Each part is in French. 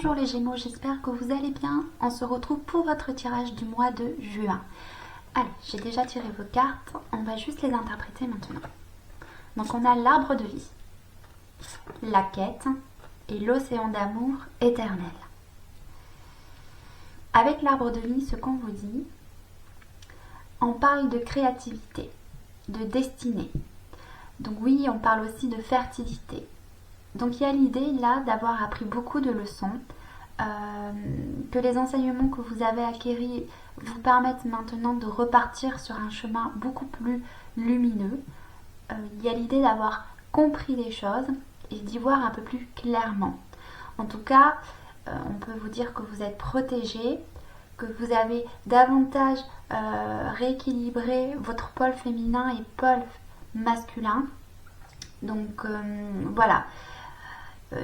Bonjour les Gémeaux, j'espère que vous allez bien. On se retrouve pour votre tirage du mois de juin. Allez, j'ai déjà tiré vos cartes, on va juste les interpréter maintenant. Donc on a l'arbre de vie, la quête et l'océan d'amour éternel. Avec l'arbre de vie, ce qu'on vous dit, on parle de créativité, de destinée. Donc oui, on parle aussi de fertilité. Donc il y a l'idée là d'avoir appris beaucoup de leçons, que les enseignements que vous avez acquis vous permettent maintenant de repartir sur un chemin beaucoup plus lumineux. Il y a l'idée d'avoir compris les choses et d'y voir un peu plus clairement. En tout cas, on peut vous dire que vous êtes protégé, que vous avez davantage rééquilibré votre pôle féminin et pôle masculin. Donc voilà.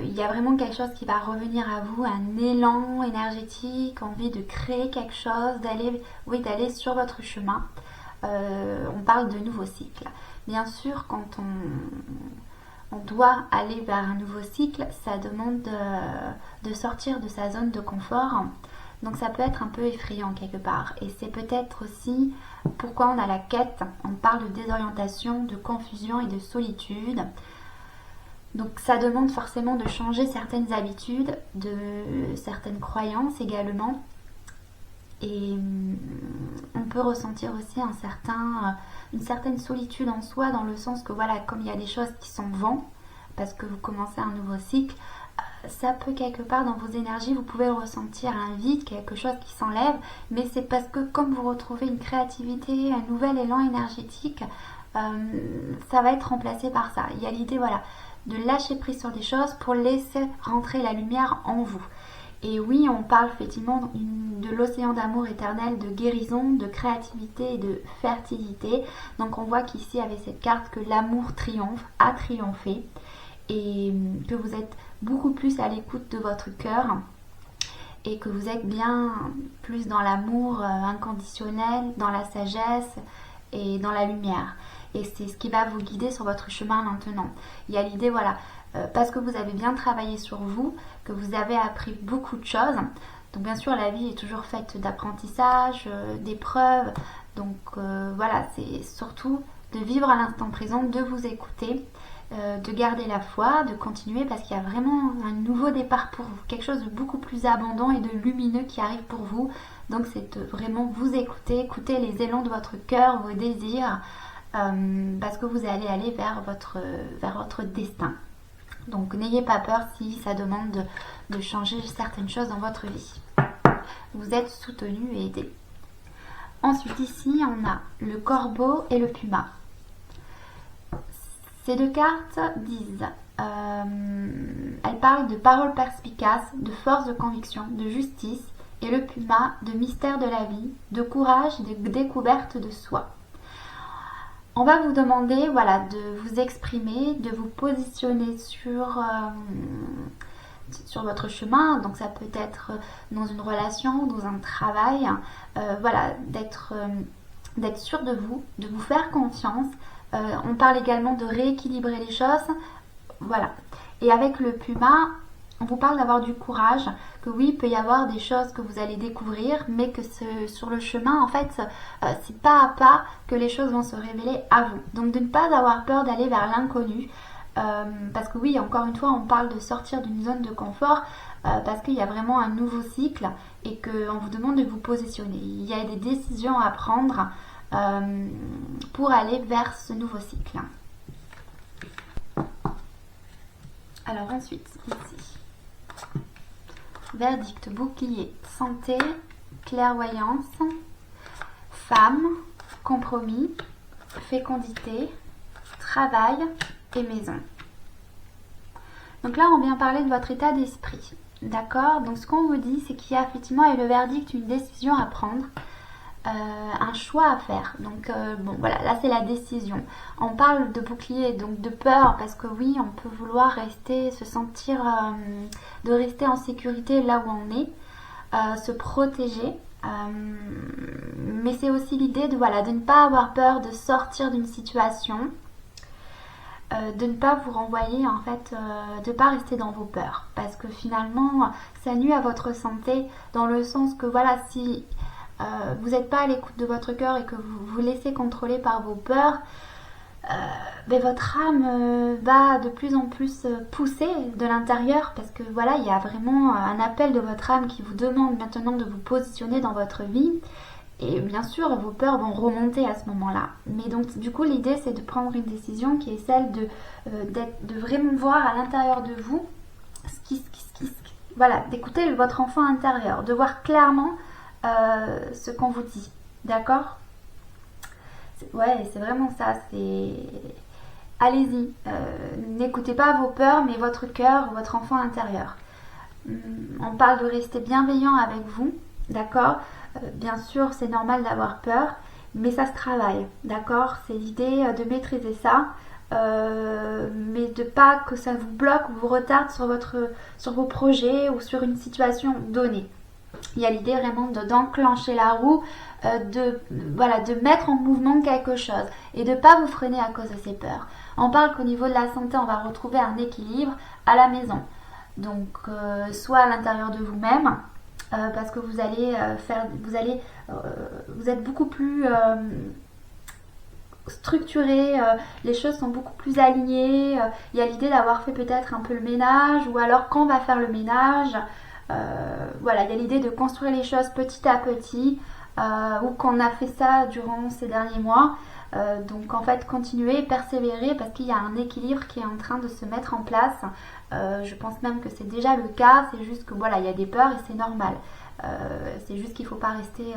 Il y a vraiment quelque chose qui va revenir à vous, un élan énergétique, envie de créer quelque chose, d'aller sur votre chemin. On parle de nouveau cycle. Bien sûr, quand on doit aller vers un nouveau cycle, ça demande de sortir de sa zone de confort. Donc ça peut être un peu effrayant quelque part. Et c'est peut-être aussi pourquoi on a la quête. On parle de désorientation, de confusion et de solitude. Donc ça demande forcément de changer certaines habitudes, de certaines croyances également. Et on peut ressentir aussi une certaine solitude en soi, dans le sens que voilà, comme il y a des choses qui s'en vont, parce que vous commencez un nouveau cycle, ça peut quelque part dans vos énergies, vous pouvez ressentir un vide, quelque chose qui s'enlève, mais c'est parce que comme vous retrouvez une créativité, un nouvel élan énergétique, ça va être remplacé par ça. Il y a l'idée, voilà, de lâcher prise sur des choses pour laisser rentrer la lumière en vous. Et oui, on parle effectivement de l'océan d'amour éternel, de guérison, de créativité et de fertilité. Donc on voit qu'ici avec cette carte que l'amour a triomphé et que vous êtes beaucoup plus à l'écoute de votre cœur et que vous êtes bien plus dans l'amour inconditionnel, dans la sagesse et dans la lumière. Et c'est ce qui va vous guider sur votre chemin maintenant. Il y a l'idée, voilà, parce que vous avez bien travaillé sur vous, que vous avez appris beaucoup de choses. Donc bien sûr, la vie est toujours faite d'apprentissage, d'épreuves. Donc voilà, c'est surtout de vivre à l'instant présent, de vous écouter, de garder la foi, de continuer parce qu'il y a vraiment un nouveau départ pour vous. Quelque chose de beaucoup plus abondant et de lumineux qui arrive pour vous. Donc c'est de vraiment vous écouter les élans de votre cœur, vos désirs. Parce que vous allez aller vers votre destin. Donc n'ayez pas peur si ça demande de changer certaines choses dans votre vie. Vous êtes soutenu et aidé. Ensuite ici on a le corbeau et le puma. Ces deux cartes disent, elles parlent de paroles perspicaces, de force de conviction, de justice, et le puma de mystère de la vie, de courage et de découverte de soi. On va vous demander, voilà, de vous exprimer, de vous positionner sur votre chemin. Donc ça peut être dans une relation, dans un travail. Voilà, d'être sûr de vous faire confiance. On parle également de rééquilibrer les choses. Voilà. Et avec le puma, on vous parle d'avoir du courage, que oui, il peut y avoir des choses que vous allez découvrir, mais que sur le chemin, en fait, c'est pas à pas que les choses vont se révéler à vous. Donc de ne pas avoir peur d'aller vers l'inconnu, parce que oui, encore une fois, on parle de sortir d'une zone de confort, parce qu'il y a vraiment un nouveau cycle et qu'on vous demande de vous positionner. Il y a des décisions à prendre pour aller vers ce nouveau cycle. Alors ensuite, ici. Verdict, bouclier, santé, clairvoyance, femme, compromis, fécondité, travail et maison. Donc là, on vient parler de votre état d'esprit. D'accord? Donc ce qu'on vous dit, c'est qu'il y a effectivement le verdict, une décision à prendre, un choix à faire. Donc bon, voilà, là c'est la décision. On parle de bouclier, donc de peur, parce que oui, on peut vouloir se sentir de rester en sécurité là où on est, se protéger. Mais c'est aussi l'idée de ne pas avoir peur de sortir d'une situation. de ne pas vous renvoyer en fait, de ne pas rester dans vos peurs, parce que finalement ça nuit à votre santé, dans le sens que voilà, si vous n'êtes pas à l'écoute de votre cœur et que vous vous laissez contrôler par vos peurs, mais votre âme va de plus en plus pousser de l'intérieur, parce que voilà, il y a vraiment un appel de votre âme qui vous demande maintenant de vous positionner dans votre vie. Et bien sûr, vos peurs vont remonter à ce moment-là. Mais donc, du coup, l'idée, c'est de prendre une décision qui est celle de vraiment voir à l'intérieur de vous voilà, d'écouter votre enfant intérieur, de voir clairement ce qu'on vous dit. D'accord ? Ouais, c'est vraiment ça. Allez-y. N'écoutez pas vos peurs, mais votre cœur, votre enfant intérieur. On parle de rester bienveillant avec vous. D'accord ? Bien sûr, c'est normal d'avoir peur, mais ça se travaille, d'accord ? C'est l'idée de maîtriser ça, mais de pas que ça vous bloque ou vous retarde sur vos projets ou sur une situation donnée. Il y a l'idée vraiment d'enclencher la roue, de mettre en mouvement quelque chose et de ne pas vous freiner à cause de ces peurs. On parle qu'au niveau de la santé, on va retrouver un équilibre à la maison. Donc, soit à l'intérieur de vous-même, parce que vous êtes beaucoup plus structuré, les choses sont beaucoup plus alignées, il y a l'idée d'avoir fait peut-être un peu le ménage, ou alors quand on va faire le ménage, voilà, il y a l'idée de construire les choses petit à petit, ou qu'on a fait ça durant ces derniers mois. Donc en fait, continuer, persévérer, parce qu'il y a un équilibre qui est en train de se mettre en place. Je pense même que c'est déjà le cas, c'est juste que voilà, il y a des peurs et c'est normal. C'est juste qu'il ne faut pas rester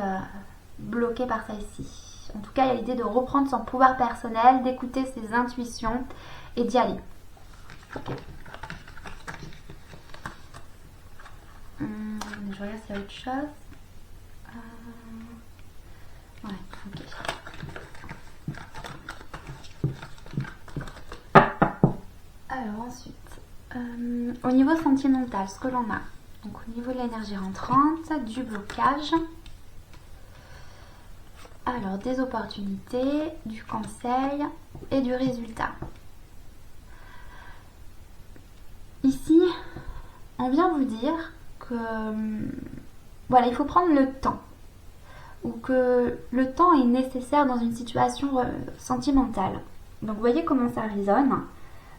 bloqué par ça ici. En tout cas, il y a l'idée de reprendre son pouvoir personnel, d'écouter ses intuitions et d'y aller. Ok. Je regarde s'il y a autre chose. Ouais, ok. Alors ensuite, au niveau sentimental, ce que l'on a, donc au niveau de l'énergie rentrante, du blocage, alors des opportunités, du conseil et du résultat. Ici, on vient vous dire que voilà, il faut prendre le temps, ou que le temps est nécessaire dans une situation sentimentale. Donc vous voyez comment ça résonne.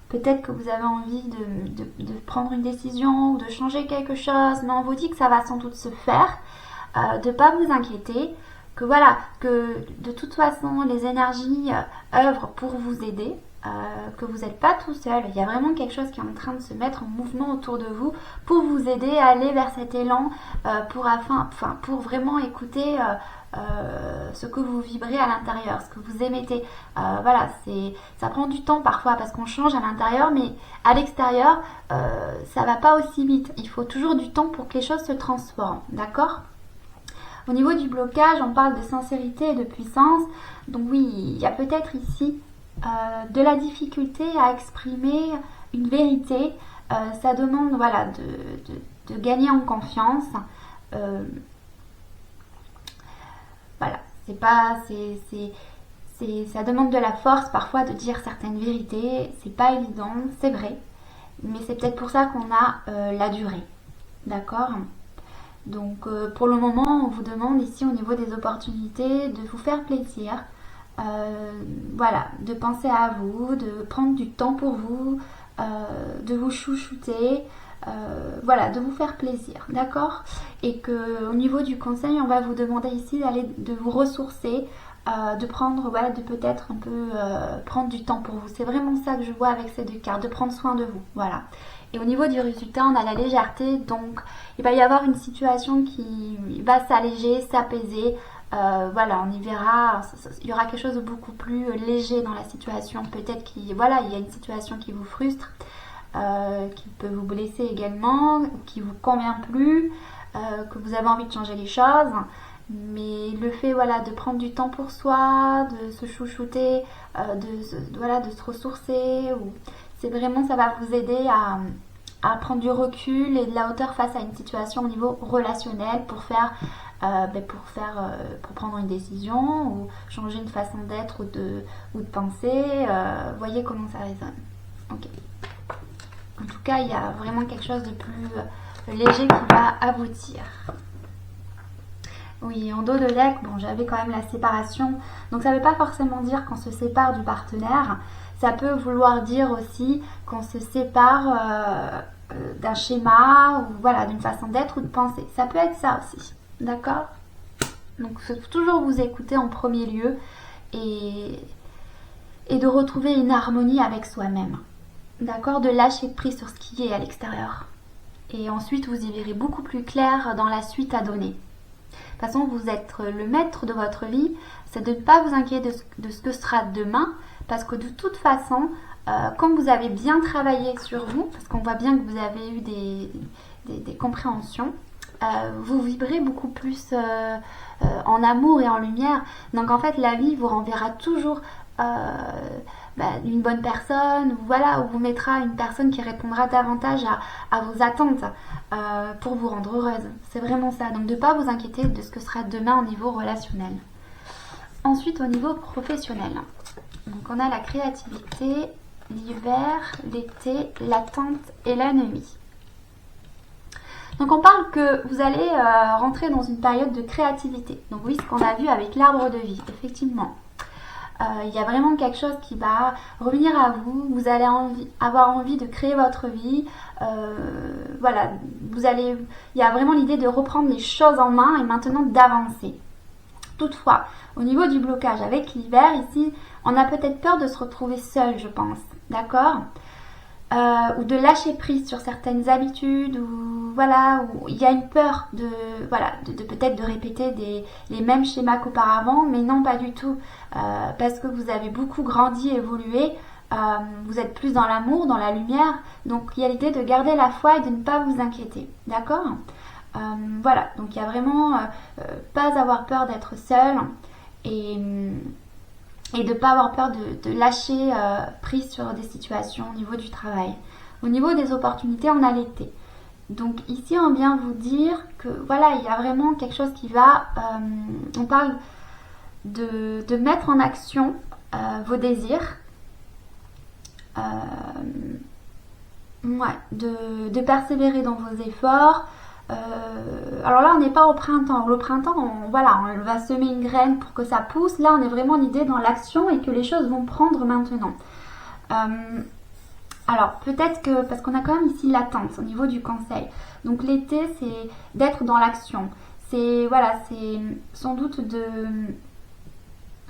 Peut-être que vous avez envie de prendre une décision ou de changer quelque chose, mais on vous dit que ça va sans doute se faire, de ne pas vous inquiéter, que voilà, que de toute façon les énergies œuvrent pour vous aider, que vous n'êtes pas tout seul, il y a vraiment quelque chose qui est en train de se mettre en mouvement autour de vous pour vous aider à aller vers cet élan, pour vraiment écouter ce que vous vibrez à l'intérieur, ce que vous émettez. Voilà, ça prend du temps parfois parce qu'on change à l'intérieur, mais à l'extérieur, ça va pas aussi vite. Il faut toujours du temps pour que les choses se transforment, d'accord ? Au niveau du blocage, on parle de sincérité et de puissance. Donc oui, il y a peut-être ici de la difficulté à exprimer une vérité. Ça demande voilà, de gagner en confiance. Voilà, ça demande de la force parfois de dire certaines vérités. C'est pas évident, c'est vrai. Mais c'est peut-être pour ça qu'on a la durée. D'accord ? Donc pour le moment, on vous demande ici au niveau des opportunités de vous faire plaisir. Voilà, de penser à vous, de prendre du temps pour vous, de vous chouchouter, voilà, de vous faire plaisir, d'accord ? Et que au niveau du conseil, on va vous demander ici de vous ressourcer, de prendre, voilà, de peut-être un peu prendre du temps pour vous. C'est vraiment ça que je vois avec ces deux cartes, de prendre soin de vous, voilà. Et au niveau du résultat, on a la légèreté, donc il va y avoir une situation qui va s'alléger, s'apaiser. Voilà, on y verra, il y aura quelque chose de beaucoup plus léger dans la situation. Peut-être qu'il y a une situation qui vous frustre, qui peut vous blesser également, qui vous convient plus, que vous avez envie de changer les choses. Mais le fait de prendre du temps pour soi, de se chouchouter, de se ressourcer, c'est vraiment, ça va vous aider à prendre du recul et de la hauteur face à une situation au niveau relationnel pour faire pour prendre une décision ou changer une façon d'être ou de penser. Voyez comment ça résonne. Ok. En tout cas, il y a vraiment quelque chose de plus léger qui va aboutir. Oui, en dos de deck, bon, j'avais quand même la séparation. Donc ça ne veut pas forcément dire qu'on se sépare du partenaire. Ça peut vouloir dire aussi qu'on se sépare d'un schéma ou voilà, d'une façon d'être ou de penser. Ça peut être ça aussi. D'accord? Donc il faut toujours vous écouter en premier lieu et de retrouver une harmonie avec soi-même. D'accord? De lâcher prise sur ce qui est à l'extérieur. Et ensuite, vous y verrez beaucoup plus clair dans la suite à donner. De toute façon, vous êtes le maître de votre vie, c'est de ne pas vous inquiéter de ce que sera demain, parce que de toute façon, comme vous avez bien travaillé sur vous, parce qu'on voit bien que vous avez eu des compréhensions, vous vibrez beaucoup plus en amour et en lumière. Donc en fait, la vie vous renverra toujours une bonne personne, voilà, ou vous mettra une personne qui répondra davantage à vos attentes pour vous rendre heureuse. C'est vraiment ça. Donc de ne pas vous inquiéter de ce que sera demain au niveau relationnel. Ensuite, au niveau professionnel. Donc on a la créativité, l'hiver, l'été, l'attente et l'ennemi. Donc on parle que vous allez rentrer dans une période de créativité. Donc oui, ce qu'on a vu avec l'arbre de vie, effectivement. Il y a vraiment quelque chose qui va revenir à vous. Vous allez avoir envie de créer votre vie. Voilà, il y a vraiment l'idée de reprendre les choses en main et maintenant d'avancer. Toutefois, au niveau du blocage avec l'hiver, ici, on a peut-être peur de se retrouver seul, je pense. D'accord ? Ou de lâcher prise sur certaines habitudes, ou voilà, où il y a une peur de peut-être de répéter les mêmes schémas qu'auparavant, mais non, pas du tout, parce que vous avez beaucoup grandi, évolué, vous êtes plus dans l'amour, dans la lumière, donc il y a l'idée de garder la foi et de ne pas vous inquiéter, d'accord ? Voilà, donc il y a vraiment pas avoir peur d'être seul et de ne pas avoir peur de lâcher prise sur des situations au niveau du travail. Au niveau des opportunités, on a l'été. Donc ici, on vient vous dire que voilà, il y a vraiment quelque chose qui va... on parle de mettre en action vos désirs, de persévérer dans vos efforts. Alors là, on n'est pas au printemps. Le printemps, on va semer une graine pour que ça pousse. Là, on est vraiment l'idée dans l'action et que les choses vont prendre maintenant. Alors, peut-être que, parce qu'on a quand même ici l'attente au niveau du conseil. Donc, l'été, c'est d'être dans l'action. C'est sans doute de...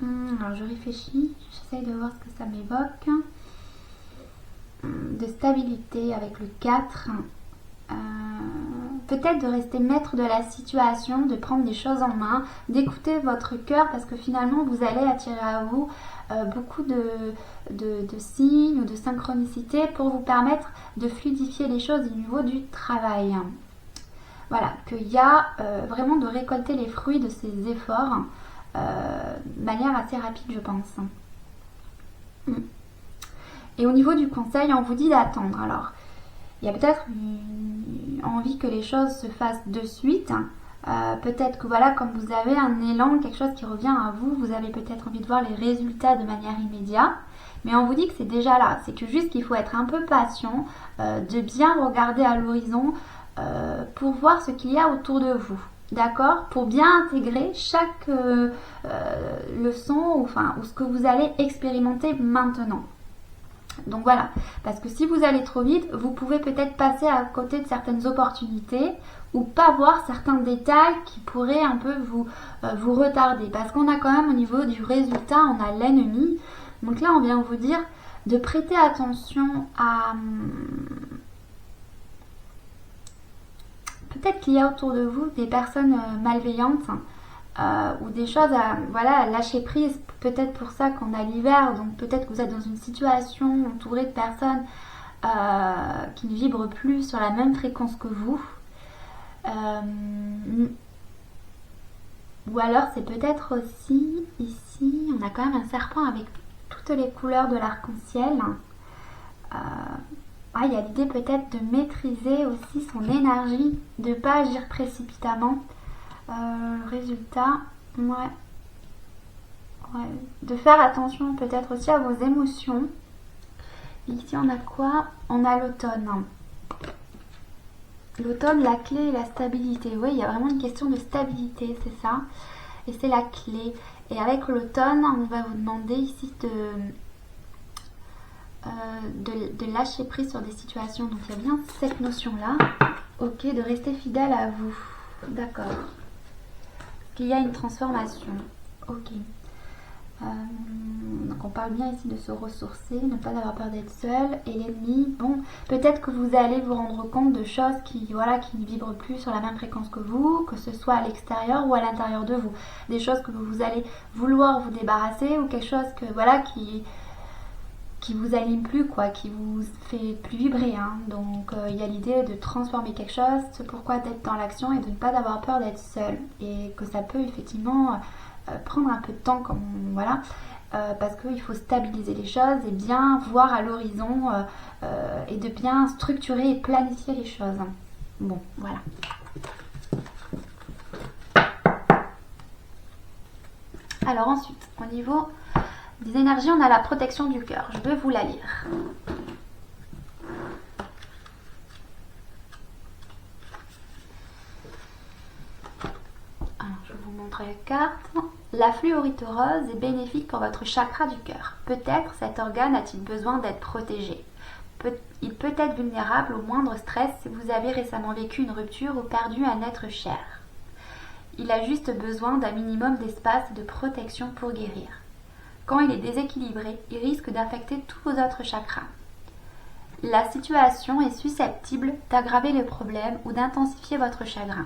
alors, je réfléchis. J'essaye de voir ce que ça m'évoque. De stabilité avec le 4. Peut-être de rester maître de la situation, de prendre des choses en main, d'écouter votre cœur parce que finalement vous allez attirer à vous beaucoup de signes ou de synchronicité pour vous permettre de fluidifier les choses au niveau du travail. Voilà, qu'il y a vraiment de récolter les fruits de ces efforts de manière assez rapide, je pense. Et au niveau du conseil, on vous dit d'attendre. Alors, il y a peut-être envie que les choses se fassent de suite. Peut-être que voilà, comme vous avez un élan, quelque chose qui revient à vous, vous avez peut-être envie de voir les résultats de manière immédiate. Mais on vous dit que c'est déjà là. C'est que juste qu'il faut être un peu patient, de bien regarder à l'horizon pour voir ce qu'il y a autour de vous. D'accord ? Pour bien intégrer chaque leçon ou ce que vous allez expérimenter maintenant. Donc voilà, parce que si vous allez trop vite, vous pouvez peut-être passer à côté de certaines opportunités ou pas voir certains détails qui pourraient un peu vous retarder. Parce qu'on a quand même au niveau du résultat, on a l'ennemi. Donc là, on vient vous dire de prêter attention à... peut-être qu'il y a autour de vous des personnes malveillantes ou des choses à lâcher prise. Peut-être pour ça qu'on a l'hiver, donc peut-être que vous êtes dans une situation entourée de personnes qui ne vibrent plus sur la même fréquence que vous. Ou alors c'est peut-être aussi, ici, on a quand même un serpent avec toutes les couleurs de l'arc-en-ciel. Il y a l'idée peut-être de maîtriser aussi son énergie, de ne pas agir précipitamment. Résultat, ouais. De faire attention peut-être aussi à vos émotions. Et ici on a quoi? On a l'automne. L'automne, la clé est la stabilité. Oui, il y a vraiment une question de stabilité, c'est ça. Et c'est la clé. Et avec l'automne, on va vous demander ici de lâcher prise sur des situations. Donc il y a bien cette notion-là. Ok, de rester fidèle à vous. D'accord. Qu'il y a une transformation. Ok. Donc on parle bien ici de se ressourcer, ne pas avoir peur d'être seul. Et l'ennemi, bon, peut-être que vous allez vous rendre compte de choses qui ne vibrent plus sur la même fréquence que vous, que ce soit à l'extérieur ou à l'intérieur de vous. Des choses que vous allez vouloir vous débarrasser ou quelque chose que qui vous aligne plus, quoi, qui vous fait plus vibrer. Hein. Donc il y a l'idée de transformer quelque chose, c'est pourquoi d'être dans l'action et de ne pas avoir peur d'être seul. Et que ça peut effectivement prendre un peu de temps, comme voilà, parce qu'il faut stabiliser les choses et bien voir à l'horizon et de bien structurer et planifier les choses. Bon, voilà. Alors ensuite, au niveau des énergies, on a la protection du cœur. Je vais vous la lire. Alors, je vais vous montrer la carte. La fluorite rose est bénéfique pour votre chakra du cœur. Peut-être cet organe a-t-il besoin d'être protégé. Il peut être vulnérable au moindre stress si vous avez récemment vécu une rupture ou perdu un être cher. Il a juste besoin d'un minimum d'espace et de protection pour guérir. Quand il est déséquilibré, il risque d'affecter tous vos autres chakras. La situation est susceptible d'aggraver les problèmes ou d'intensifier votre chagrin.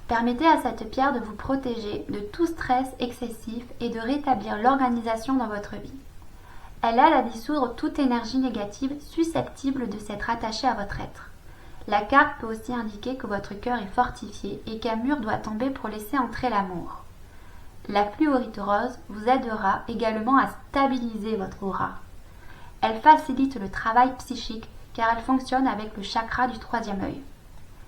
Permettez à cette pierre de vous protéger de tout stress excessif et de rétablir l'organisation dans votre vie. Elle aide à dissoudre toute énergie négative susceptible de s'être attachée à votre être. La carte peut aussi indiquer que votre cœur est fortifié et qu'un mur doit tomber pour laisser entrer l'amour. La fluorite rose vous aidera également à stabiliser votre aura. Elle facilite le travail psychique car elle fonctionne avec le chakra du troisième œil.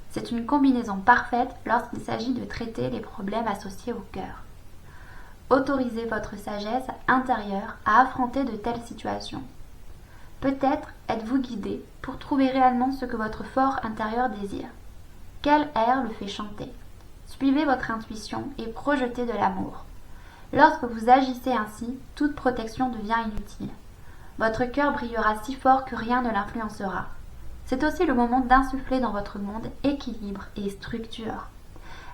C'est une combinaison parfaite lorsqu'il s'agit de traiter les problèmes associés au cœur. Autorisez votre sagesse intérieure à affronter de telles situations. Peut-être êtes-vous guidé pour trouver réellement ce que votre fort intérieur désire. Quel air le fait chanter? Suivez votre intuition et projetez de l'amour. Lorsque vous agissez ainsi, toute protection devient inutile. Votre cœur brillera si fort que rien ne l'influencera. C'est aussi le moment d'insuffler dans votre monde équilibre et structure.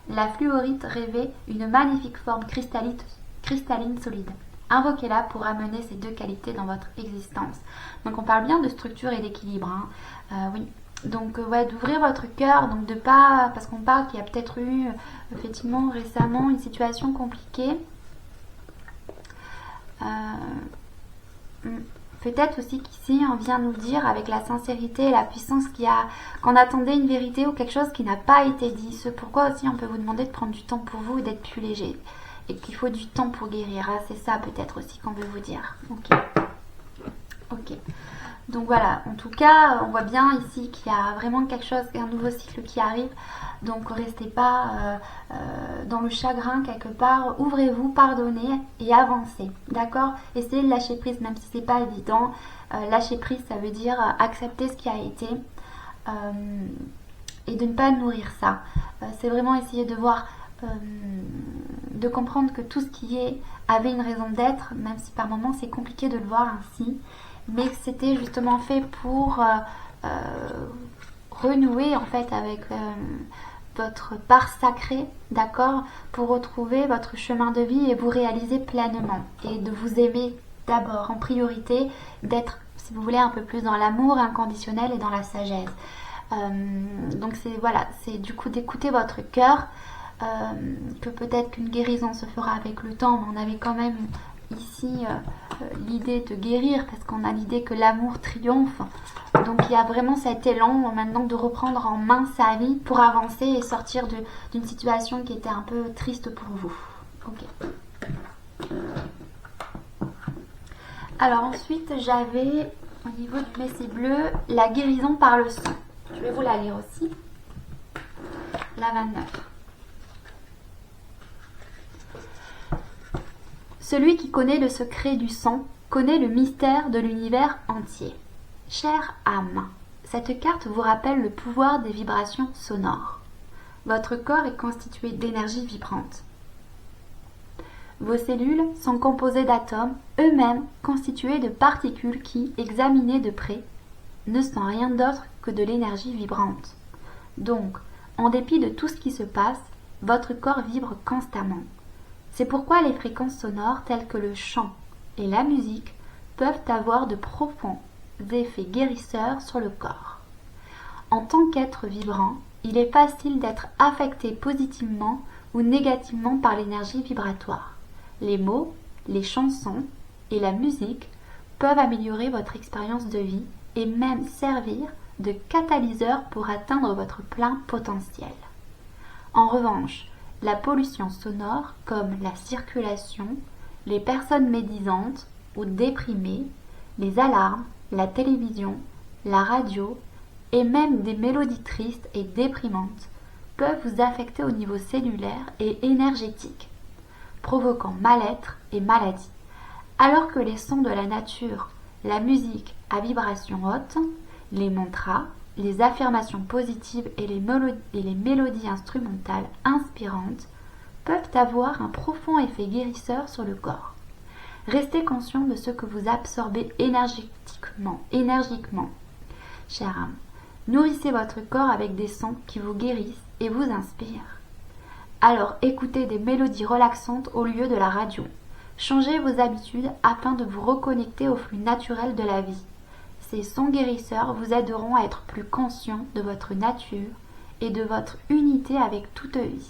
La fluorite revêt une magnifique forme cristalline solide. Invoquez-la pour amener ces deux qualités dans votre existence. Donc on parle bien de structure et d'équilibre. Hein. Oui. Donc ouais, d'ouvrir votre cœur, donc de pas, parce qu'on parle qu'il y a peut-être eu effectivement récemment une situation compliquée. Peut-être aussi qu'ici on vient nous dire avec la sincérité et la puissance qu'on attendait une vérité ou quelque chose qui n'a pas été dit. C'est pourquoi aussi on peut vous demander de prendre du temps pour vous et d'être plus léger. Et qu'il faut du temps pour guérir. Hein. C'est ça peut-être aussi qu'on veut vous dire. Ok. Donc voilà, en tout cas, on voit bien ici qu'il y a vraiment quelque chose, un nouveau cycle qui arrive. Donc restez pas dans le chagrin quelque part. Ouvrez-vous, pardonnez et avancez. D'accord? Essayez de lâcher prise, même si c'est pas évident. Lâcher prise, ça veut dire accepter ce qui a été et de ne pas nourrir ça. C'est vraiment essayer de voir, de comprendre que tout ce qui est avait une raison d'être, même si par moments c'est compliqué de le voir ainsi. Mais c'était justement fait pour renouer en fait avec votre part sacrée, d'accord, pour retrouver votre chemin de vie et vous réaliser pleinement et de vous aimer d'abord en priorité, d'être, si vous voulez, un peu plus dans l'amour inconditionnel et dans la sagesse. Donc c'est du coup d'écouter votre cœur, que peut-être qu'une guérison se fera avec le temps, mais on avait quand même ici l'idée de guérir parce qu'on a l'idée que l'amour triomphe. Donc il y a vraiment cet élan maintenant de reprendre en main sa vie pour avancer et sortir d'une situation qui était un peu triste pour vous. Ok. Alors ensuite j'avais au niveau du messie bleu la guérison par le sang. Je vais vous la lire aussi. La 29. Celui qui connaît le secret du son connaît le mystère de l'univers entier. Chère âme, cette carte vous rappelle le pouvoir des vibrations sonores. Votre corps est constitué d'énergie vibrante. Vos cellules sont composées d'atomes, eux-mêmes constitués de particules qui, examinées de près, ne sont rien d'autre que de l'énergie vibrante. Donc, en dépit de tout ce qui se passe, votre corps vibre constamment. C'est pourquoi les fréquences sonores telles que le chant et la musique peuvent avoir de profonds effets guérisseurs sur le corps. En tant qu'être vibrant, il est facile d'être affecté positivement ou négativement par l'énergie vibratoire. Les mots, les chansons et la musique peuvent améliorer votre expérience de vie et même servir de catalyseur pour atteindre votre plein potentiel. En revanche, la pollution sonore comme la circulation, les personnes médisantes ou déprimées, les alarmes, la télévision, la radio et même des mélodies tristes et déprimantes peuvent vous affecter au niveau cellulaire et énergétique, provoquant mal-être et maladie, alors que les sons de la nature, la musique à vibration haute, les mantras, les affirmations positives et les mélodies instrumentales inspirantes peuvent avoir un profond effet guérisseur sur le corps. Restez conscient de ce que vous absorbez énergiquement. Chère âme, nourrissez votre corps avec des sons qui vous guérissent et vous inspirent. Alors écoutez des mélodies relaxantes au lieu de la radio. Changez vos habitudes afin de vous reconnecter au flux naturel de la vie. Ces sons guérisseurs vous aideront à être plus conscient de votre nature et de votre unité avec toute vie.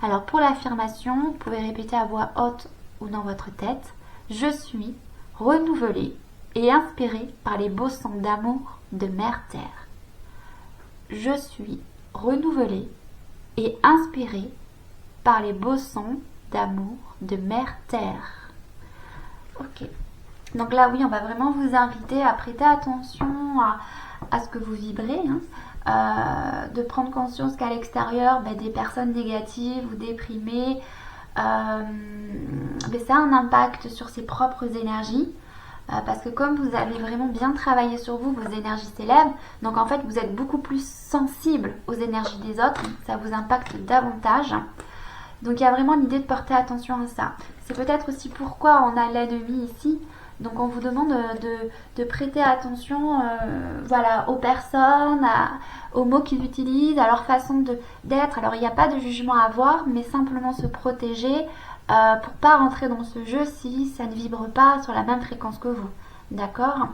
Alors pour l'affirmation, vous pouvez répéter à voix haute ou dans votre tête. Je suis renouvelé et inspiré par les beaux sons d'amour de Mère Terre. Je suis renouvelé et inspiré par les beaux sons d'amour de Mère Terre. Ok. Donc là, oui, on va vraiment vous inviter à prêter attention à ce que vous vibrez, de prendre conscience qu'à l'extérieur, des personnes négatives ou déprimées, ça a un impact sur ses propres énergies. Parce que comme vous avez vraiment bien travaillé sur vous, vos énergies s'élèvent, donc en fait vous êtes beaucoup plus sensible aux énergies des autres, ça vous impacte davantage. Donc il y a vraiment l'idée de porter attention à ça. C'est peut-être aussi pourquoi on a l'ennemi ici. Donc on vous demande de prêter attention aux personnes, aux mots qu'ils utilisent, à leur façon d'être. Alors il n'y a pas de jugement à avoir, mais simplement se protéger pour pas rentrer dans ce jeu si ça ne vibre pas sur la même fréquence que vous. D'accord ?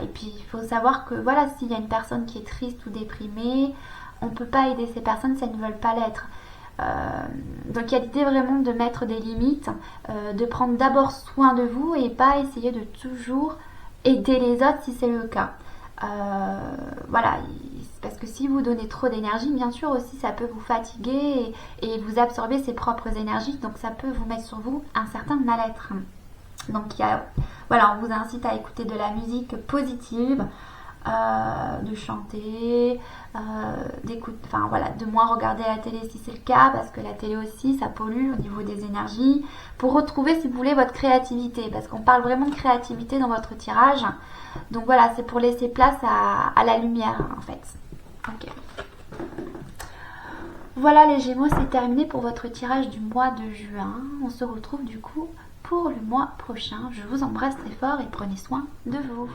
Et puis il faut savoir que s'il y a une personne qui est triste ou déprimée, on ne peut pas aider ces personnes si elles ne veulent pas l'être. Donc il y a l'idée vraiment de mettre des limites, de prendre d'abord soin de vous et pas essayer de toujours aider les autres si c'est le cas. Parce que si vous donnez trop d'énergie, bien sûr aussi ça peut vous fatiguer et vous absorber ses propres énergies, donc ça peut vous mettre sur vous un certain mal-être. Donc on vous incite à écouter de la musique positive, de chanter, de moins regarder la télé si c'est le cas, parce que la télé aussi ça pollue au niveau des énergies, pour retrouver si vous voulez votre créativité, parce qu'on parle vraiment de créativité dans votre tirage. Donc voilà, c'est pour laisser place à la lumière en fait. Ok. Voilà les Gémeaux, c'est terminé pour votre tirage du mois de juin. On se retrouve du coup pour le mois prochain. Je vous embrasse très fort et prenez soin de vous.